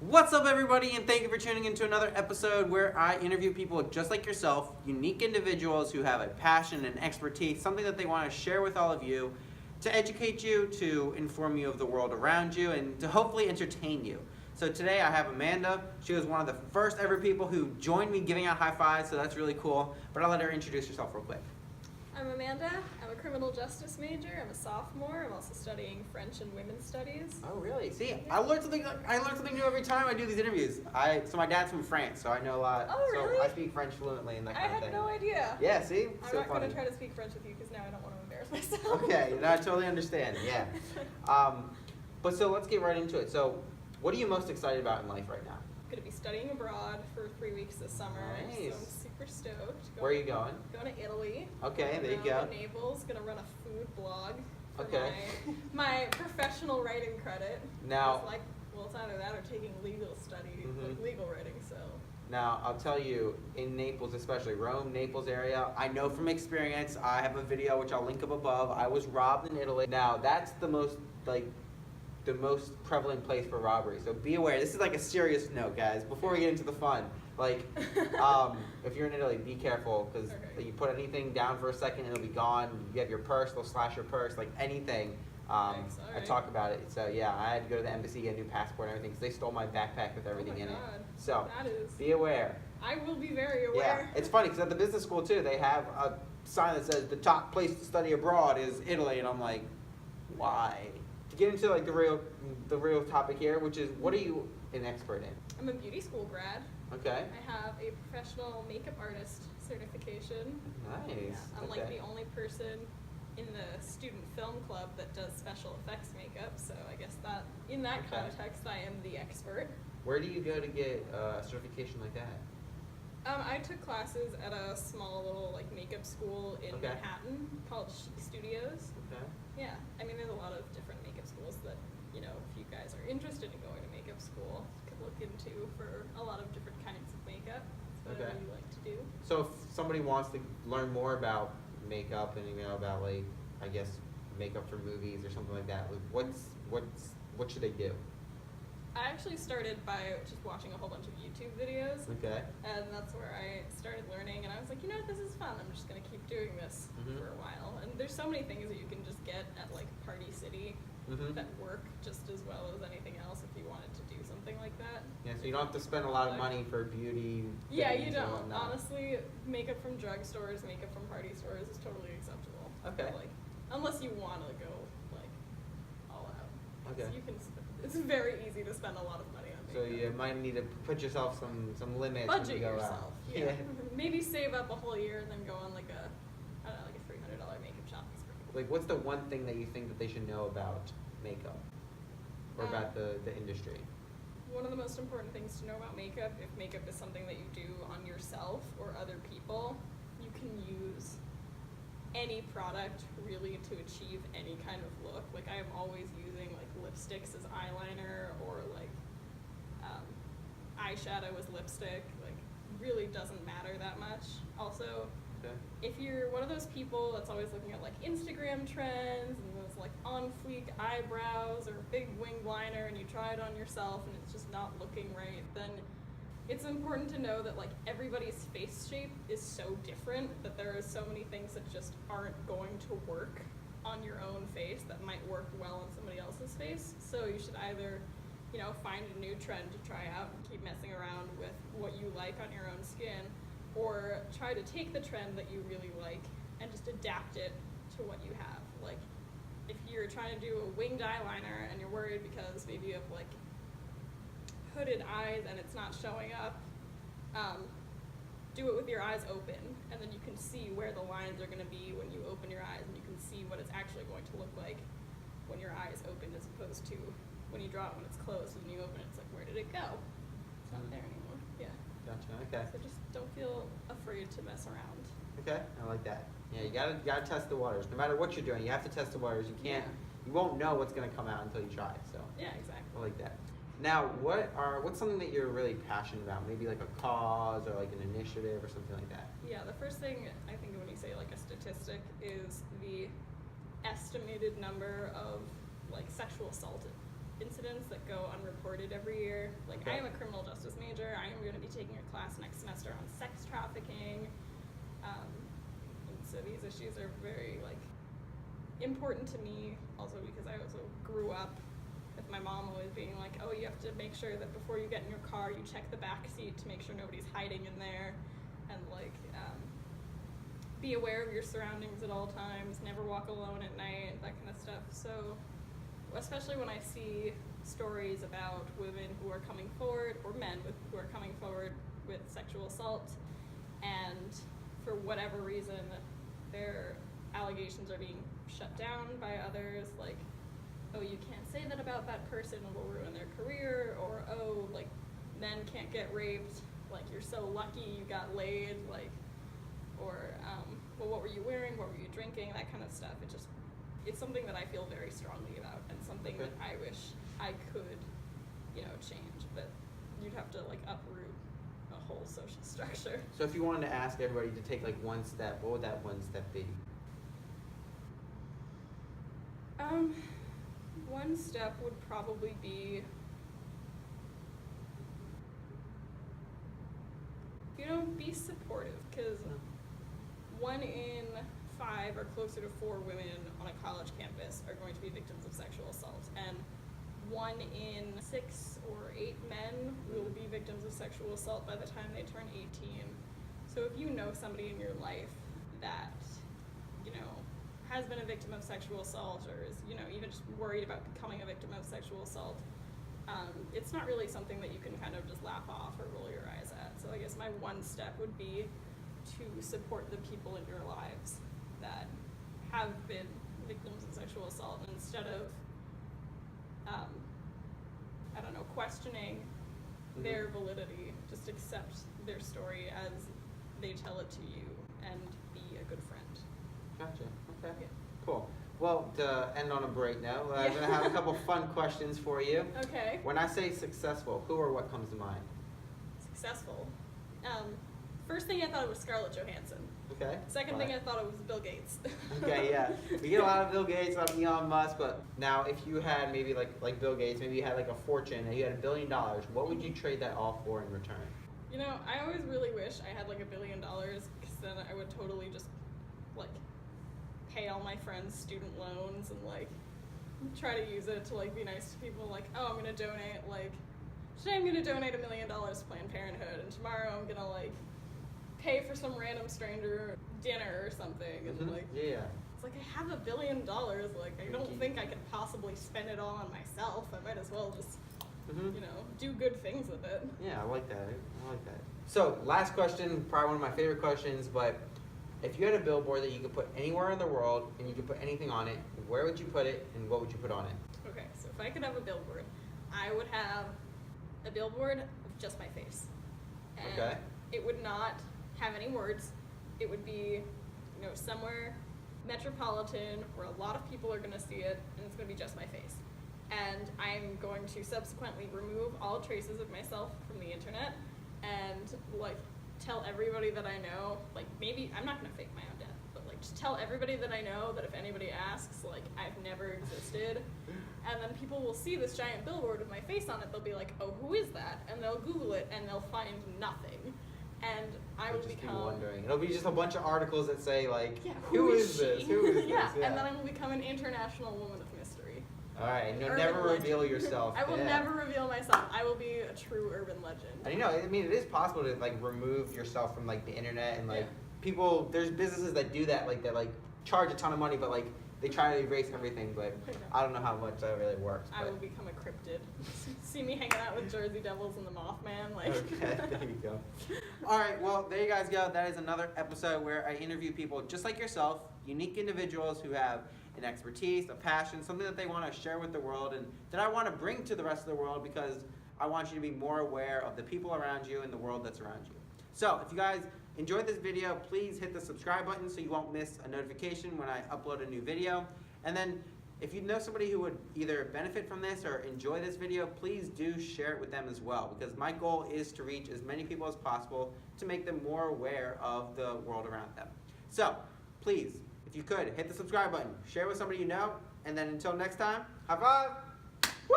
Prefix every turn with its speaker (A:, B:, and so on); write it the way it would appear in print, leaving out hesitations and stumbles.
A: What's up, everybody, and thank you for tuning into another episode where I interview people just like yourself, unique individuals who have a passion and expertise, something that they want to share with all of you to educate you, to inform you of the world around you, and to hopefully entertain you. So today I have Amanda. She was one of the first ever people who joined me giving out high fives, so that's really cool. But I'll let her introduce herself real quick.
B: I'm Amanda. I'm a criminal justice major. I'm a sophomore. I'm also studying French and women's studies.
A: Oh, really? See, I learn something new every time I do these interviews. So my dad's from France, so I know a lot.
B: Oh, really?
A: So I speak French fluently and that kind of thing.
B: I had no idea.
A: Yeah, see?
B: I'm
A: So
B: not
A: funny.
B: going to try to speak French with you because now I don't want to embarrass myself.
A: Okay, no, I totally understand. Yeah. But so let's get right into it. So, what are you most excited about in life right now?
B: I'm going to be studying abroad for 3 weeks this summer.
A: Nice.
B: So I'm super stoked.
A: Where are you going?
B: Going to Italy.
A: Okay, there you go.
B: In Naples. Going to run a food blog for
A: Okay.
B: my professional writing credit.
A: Now,
B: It's either that or taking legal study, like legal writing. So.
A: Now, I'll tell you, in Naples, especially Rome, Naples area, I know from experience, I have a video which I'll link up above. I was robbed in Italy. Now, that's the most prevalent place for robbery. So be aware. This is like a serious note, guys, before we get into the fun. If you're in Italy, be careful, because you put anything down for a second, it'll be gone. You have your purse, they'll slash your purse, like anything. I talk about it. So yeah, I had to go to the embassy, get a new passport and everything, because they stole my backpack with everything in it. So be aware.
B: I will be very aware.
A: Yeah, it's funny, because at the business school too, they have a sign that says the top place to study abroad is Italy, and I'm like, why? To get into like the real topic here, which is, what are you an expert in?
B: I'm a beauty school grad.
A: Okay.
B: I have a professional makeup artist certification.
A: Nice.
B: Yeah, I'm like the only person in the student film club that does special effects makeup, so I guess that in that context I am the expert.
A: Where do you go to get a certification like that?
B: I took classes at a small little makeup school in Manhattan called Chic Studios.
A: Okay.
B: Yeah, I mean there's a lot of different makeup schools that, if you guys are interested in going to makeup school, you could look into for a lot of different kinds of makeup. That's what you like to do.
A: So if somebody wants to learn more about makeup and about I guess makeup for movies or something like that, what should they do?
B: I actually started by just watching a whole bunch of YouTube videos.
A: Okay.
B: And that's where I started learning, and I was like, this is fun. I'm just gonna keep doing this for a while. And there's so many things that you can just get at Party City that work just as well as anything else if you wanted to do something like that.
A: Yeah, so you don't have to spend a lot of money for beauty.
B: Yeah, you don't. Honestly, makeup from drugstores, makeup from party stores is totally acceptable.
A: Okay.
B: But, unless you want to go all out.
A: Okay.
B: So it's very easy to spend a lot of money on makeup.
A: So you might need to put yourself some limits.
B: Budget
A: when you go
B: yourself.
A: out.
B: Yeah. Maybe save up a whole year and then go on a $300 makeup shopping spree.
A: What's the one thing that you think that they should know about makeup or about the industry?
B: One of the most important things to know about makeup, if makeup is something that you do on yourself or other people, you can use any product really to achieve any kind of look. I am always using lipsticks as eyeliner or eyeshadow as lipstick. Really doesn't matter that much. Also, if you're one of those people that's always looking at Instagram trends and those on fleek eyebrows or big winged liner and you try it on yourself and it's just not looking right, then it's important to know that everybody's face shape is so different that there are so many things that just aren't going to work on your own face that might work well on somebody else's face. So you should either find a new trend to try out and keep messing around with what you like on your own skin, or try to take the trend that you really like and just adapt it to what you have. If you're trying to do a winged eyeliner and you're worried because maybe you have hooded eyes and it's not showing up, do it with your eyes open, and then you can see where the lines are going to be when you open your eyes, and you can see what it's actually going to look like when your eye is open, as opposed to when you draw it when it's closed and you open it, it's where did it go? It's not there anymore. Yeah.
A: Gotcha. Okay.
B: So just don't feel afraid to mess around.
A: Okay, I like that. Yeah, you gotta test the waters. No matter what you're doing, you have to test the waters. You can't. You won't know what's gonna come out until you try. So.
B: Yeah, exactly.
A: I like that. Now, what's something that you're really passionate about? Maybe a cause or an initiative or something like that.
B: Yeah, the first thing I think of when you say a statistic is the estimated number of sexual assault incidents that go unreported every year. I am taking a class next semester on sex trafficking. And so these issues are very like important to me, also because I also grew up with my mom always being like, oh, you have to make sure that before you get in your car, you check the back seat to make sure nobody's hiding in there, and like be aware of your surroundings at all times, never walk alone at night, that kind of stuff. So especially when I see stories about women who are coming forward, or men who are coming forward with sexual assault, and for whatever reason their allegations are being shut down by others, like, oh, you can't say that about that person, it will ruin their career, or oh, like, men can't get raped, like, you're so lucky you got laid, like, or well, what were you wearing, what were you drinking, that kind of stuff. It's something that I feel very strongly about, and something that I wish I could, change, but you'd have to like uproot a whole social structure.
A: So if you wanted to ask everybody to take like one step, what would that one step be?
B: One step would probably be, be supportive, because 1 in 5 or closer to 4 women on a college campus are going to be victims of sexual assault, and 1 in 6 or 8 men will be victims of sexual assault by the time they turn 18. So if you know somebody in your life that, has been a victim of sexual assault, or is, even just worried about becoming a victim of sexual assault, it's not really something that you can kind of just laugh off or roll your eyes at. So I guess my one step would be to support the people in your lives that have been victims of sexual assault, and instead of, questioning their validity, just accept their story as they tell it to you and be a good friend.
A: Gotcha. Okay.
B: Yeah.
A: Cool. Well, to end on a break note, I'm going to have a couple fun questions for you.
B: Okay.
A: When I say successful, who or what comes to mind?
B: Successful. First thing I thought it was Scarlett Johansson.
A: Okay.
B: Second thing I thought it was Bill Gates.
A: Okay, yeah. We get a lot of Bill Gates, a lot of Elon Musk, but now if you had maybe like Bill Gates, maybe you had like a fortune and you had $1 billion, what would you trade that all for in return?
B: I always really wish I had like $1 billion, because then I would totally just like pay all my friends' student loans and like try to use it to like be nice to people, like, oh, I'm gonna donate, like, today I'm gonna donate $1 million to Planned Parenthood, and tomorrow I'm gonna like pay for some random stranger dinner or something, and like,
A: yeah,
B: it's like, I have $1 billion, like, I don't think I could possibly spend it all on myself. I might as well just do good things with it.
A: Yeah, I like that. So last question, probably one of my favorite questions, but if you had a billboard that you could put anywhere in the world and you could put anything on it, where would you put it and what would you put on it?
B: Okay, so if I could have a billboard, I would have a billboard of just my face. And it would not have any words. It would be, somewhere metropolitan where a lot of people are going to see it, and it's going to be just my face. And I'm going to subsequently remove all traces of myself from the internet, and like tell everybody that I know, like, maybe I'm not going to fake my own death, but like just tell everybody that I know that if anybody asks, like, I've never existed. And then people will see this giant billboard with my face on it, they'll be like, oh, who is that? And they'll Google it and they'll find nothing. And I will become...
A: be wondering. It'll be just a bunch of articles that say, like,
B: yeah,
A: who is this? Who is this?
B: Yeah, and then I will become an international woman of mystery.
A: All right, and you'll
B: Urban
A: never
B: legend.
A: reveal yourself.
B: I will never reveal myself. I will be a true urban legend.
A: And it is possible to, like, remove yourself from, like, the internet, and, like, people, there's businesses that do that, like, charge a ton of money, but, like, they try to erase everything, but I don't know how much that really works.
B: I will become a cryptid. See me hanging out with Jersey Devils and the Mothman, like.
A: Okay, there you go. All right, well, there you guys go. That is another episode where I interview people just like yourself, unique individuals who have an expertise, a passion, something that they want to share with the world, and that I want to bring to the rest of the world, because I want you to be more aware of the people around you and the world that's around you. So if you guys enjoyed this video, please hit the subscribe button so you won't miss a notification when I upload a new video. And then if you know somebody who would either benefit from this or enjoy this video, please do share it with them as well, because my goal is to reach as many people as possible to make them more aware of the world around them. So please, if you could, hit the subscribe button, share with somebody you know, and then until next time, high five! Woo!